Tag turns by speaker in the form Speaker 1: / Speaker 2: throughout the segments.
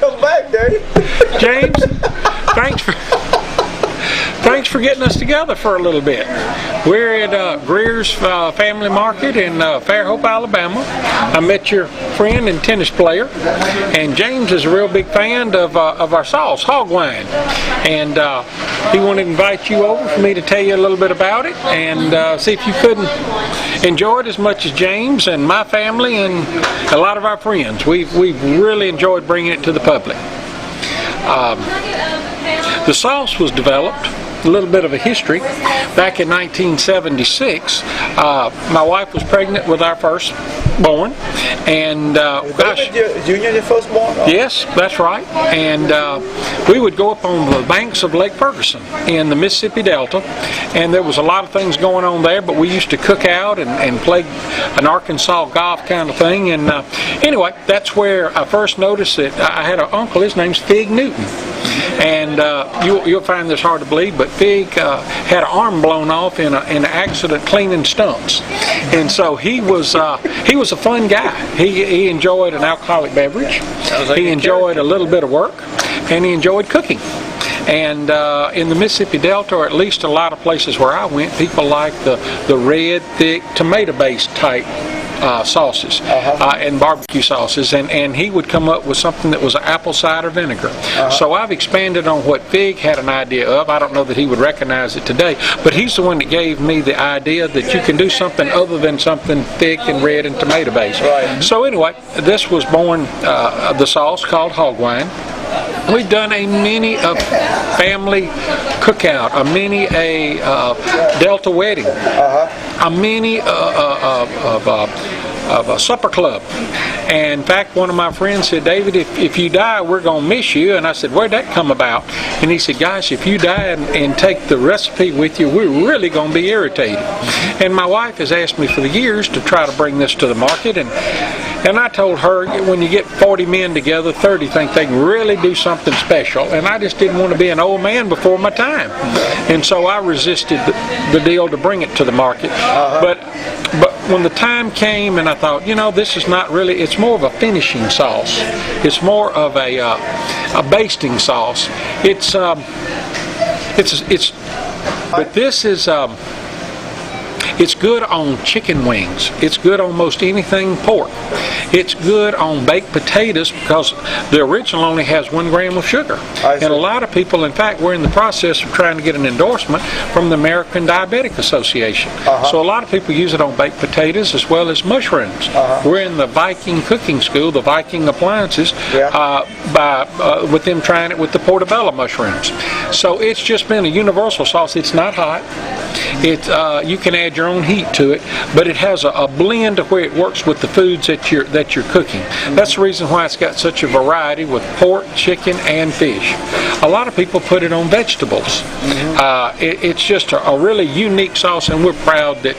Speaker 1: Come back, Daddy.
Speaker 2: James, thanks for getting us together for a little bit. We're at Greer's Family Market in Fairhope, Alabama. I met your friend and tennis player, and James is a real big fan of our sauce, HogWine, and he wanted to invite you over for me to tell you a little bit about it and see if you couldn't enjoy it as much as James and my family and a lot of our friends. We've really enjoyed bringing it to the public. The sauce was developed, a little bit of a history, back in 1976. My wife was pregnant with our first born, and gosh,
Speaker 1: Junior, your firstborn?
Speaker 2: yes, that's right. And we would go up on the banks of Lake Ferguson in the Mississippi Delta, and there was a lot of things going on there, but we used to cook out and play an Arkansas golf kind of thing. And anyway, that's where I first noticed that I had an uncle. His name's Fig Newton. And you'll find this hard to believe, but Fig had an arm blown off in an accident cleaning stumps, and so he was a fun guy. He enjoyed an alcoholic beverage. He enjoyed a little bit of work, and he enjoyed cooking. And in the Mississippi Delta, or at least a lot of places where I went, people like the red, thick, tomato-based type sauces and barbecue sauces, and he would come up with something that was apple cider vinegar. So I've expanded on what Fig had an idea of. I don't know that he would recognize it today, but he's the one that gave me the idea that you can do something other than something thick and red and tomato based. So anyway, this was born the sauce called HogWine. We've done a mini family cookout, a mini Delta wedding, a mini of a supper club. And in fact, one of my friends said, David, if you die, we're going to miss you. And I said, where'd that come about? And he said, gosh, if you die and take the recipe with you, we're really going to be irritated. And my wife has asked me for the years to try to bring this to the market. And I told her, when you get 40 men together, 30 think they can really do something special. And I just didn't want to be an old man before my time. And so I resisted the deal to bring it to the market. But when the time came and I thought, this is not really, it's more of a finishing sauce. It's more of a basting sauce. But this is, it's good on chicken wings. It's good on most anything pork. It's good on baked potatoes because the original only has 1 gram of sugar. And a lot of people, in fact, we're in the process of trying to get an endorsement from the American Diabetic Association. So a lot of people use it on baked potatoes as well as mushrooms. We're in the Viking cooking school, the Viking appliances, with them trying it with the portobello mushrooms. So it's just been a universal sauce. It's not hot. You can add your own heat to it, but it has a blend of where it works with the foods that you're cooking. That's the reason why it's got such a variety with pork, chicken, and fish. A lot of people put it on vegetables. It's just a really unique sauce, and we're proud that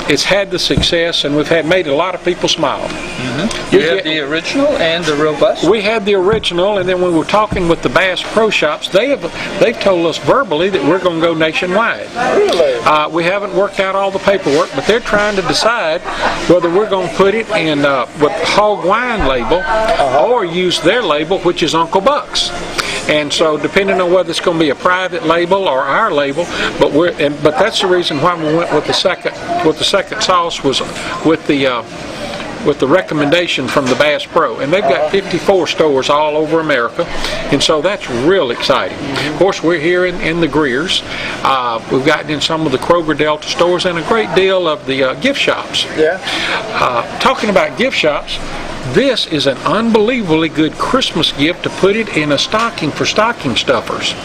Speaker 2: it's had the success, and we've made a lot of people smile.
Speaker 3: You have the original and the robust?
Speaker 2: We had the original, and then when we were talking with the Bass Pro Shops, they've told us verbally that we're going to go nationwide.
Speaker 1: Really?
Speaker 2: We haven't worked out all the paperwork, but they're trying to decide whether we're going to put it in with HogWine label or use their label, which is Uncle Buck's. And so, depending on whether it's going to be a private label or our label, but that's the reason why we went with the second. With the second sauce was with the recommendation from the Bass Pro, and they've got 54 stores all over America, and so that's real exciting. Of course, we're here in the Greers. We've gotten in some of the Kroger Delta stores and a great deal of the gift shops. Talking about gift shops, this is an unbelievably good Christmas gift to put it in a stocking for stocking stuffers.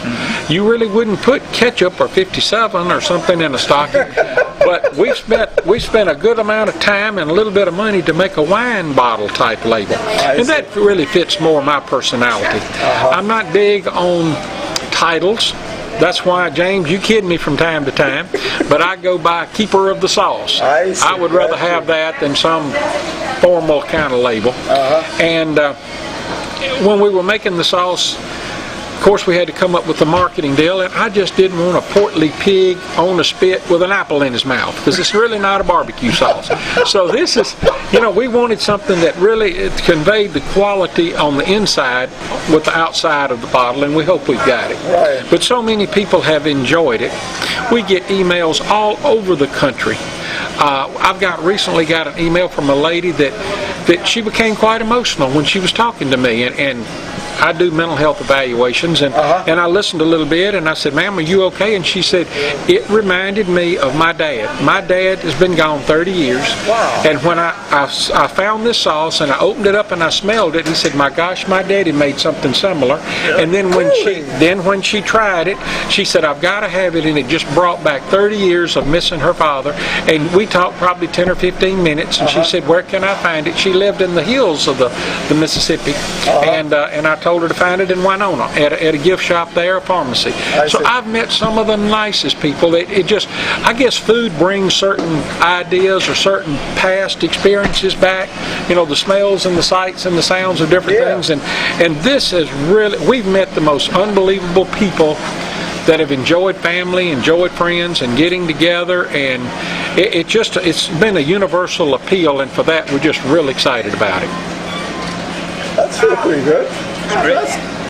Speaker 2: You really wouldn't put ketchup or 57 or something in a stocking, but we spent a good amount of time and a little bit of money to make a wine bottle type label, and that really fits more my personality. I'm not big on titles. That's why, James, you kid me from time to time, but I go by Keeper of the Sauce. I would rather have that than some formal kind of label. And when we were making the sauce, course, we had to come up with the marketing deal, and I just didn't want a portly pig on a spit with an apple in his mouth, because it's really not a barbecue sauce. So this is, we wanted something that really conveyed the quality on the inside with the outside of the bottle, and we hope we've got it.
Speaker 1: Right.
Speaker 2: But so many people have enjoyed it. We get emails all over the country. I've recently got an email from a lady that she became quite emotional when she was talking to me, and I do mental health evaluations, and I listened a little bit, and I said, "Ma'am, are you okay?" And she said, "It reminded me of my dad. My dad has been gone 30 years,
Speaker 1: Wow.
Speaker 2: and when I found this sauce and I opened it up and I smelled it, he said, 'My gosh, my daddy made something similar.'" And then when she tried it, she said, "I've got to have it," and it just brought back 30 years of missing her father. And we talked probably 10 or 15 minutes, and she said, "Where can I find it?" She lived in the hills of the Mississippi, and I told her to find it in Winona at a gift shop there, a pharmacy. So I've met some of the nicest people. I guess food brings certain ideas or certain past experiences back. The smells and the sights and the sounds of different things. And this is really, we've met the most unbelievable people that have enjoyed family, enjoyed friends, and getting together, and it's been a universal appeal, and for that we're just real excited about it.
Speaker 1: That's pretty good.
Speaker 3: Great.